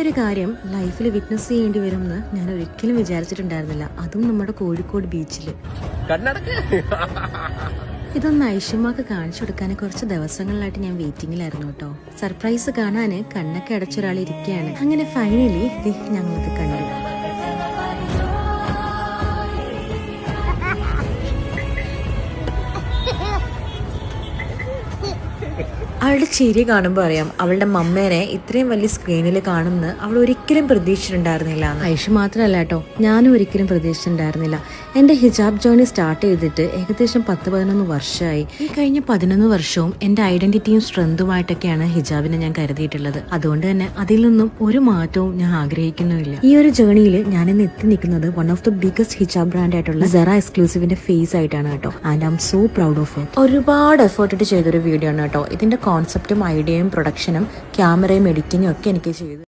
ഒരു കാര്യം ലൈഫിൽ വിറ്റ്നസ് ചെയ്യേണ്ടി വരുമെന്ന് ഞാൻ ഒരിക്കലും വിചാരിച്ചിട്ടുണ്ടായിരുന്നില്ല. അതും നമ്മുടെ കോഴിക്കോട് ബീച്ചിൽ. ഇതൊന്ന് ഐഷമ്മക്ക് കാണിച്ചു കൊടുക്കാൻ കുറച്ച് ദിവസങ്ങളിലായിട്ട് ഞാൻ വെയിറ്റിംഗിലായിരുന്നു കേട്ടോ. സർപ്രൈസ് കാണാന് കണ്ണൊക്കെ അടച്ചൊരാൾ ഇരിക്കുകയാണ്. അങ്ങനെ ഫൈനലി ഞങ്ങൾക്ക് കണ്ടു. അവളുടെ ചിരി കാണുമ്പോൾ അറിയാം അവളുടെ മമ്മേനെ ഇത്രയും വലിയ സ്ക്രീനിൽ കാണുമെന്ന് അവൾ ഒരിക്കലും പ്രതീക്ഷിച്ചിട്ടുണ്ടായിരുന്നില്ല. ഐഷ മാത്രമല്ല കേട്ടോ, ഞാനും ഒരിക്കലും പ്രതീക്ഷിച്ചിട്ടുണ്ടായിരുന്നില്ല. എൻ്റെ ഹിജാബ് ജേർണി സ്റ്റാർട്ട് ചെയ്തിട്ട് ഏകദേശം 10-11 വർഷമായി. ഈ കഴിഞ്ഞ 11 വർഷവും എൻ്റെ ഐഡന്റിറ്റിയും സ്ട്രെങ്തുമായിട്ടൊക്കെയാണ് ഹിജാബിനെ ഞാൻ കരുതിയിട്ടുള്ളത്. അതുകൊണ്ട് തന്നെ അതിൽ നിന്നും ഒരു മാറ്റവും ഞാൻ ആഗ്രഹിക്കുന്നുമില്ല. ഈ ഒരു ജേർണിയിൽ ഞാനിന്ന് എത്തി നിൽക്കുന്നത് one of the biggest hijab brand ആയിട്ടുള്ള സെറ എക്സ്ക്ലൂസീവിന്റെ ഫേസ് ആയിട്ടാണ് കേട്ടോ. And I am so proud of it. ഒരുപാട് എഫേർട്ട് ഇട്ട് ചെയ്തൊരു വീഡിയോ ആണ് കേട്ടോ. ഇതിന്റെ കോൺസെപ്റ്റും ഐഡിയയും പ്രൊഡക്ഷനും ക്യാമറയും എഡിറ്റിങ്ങും ഒക്കെ എനിക്ക് ചെയ്തു.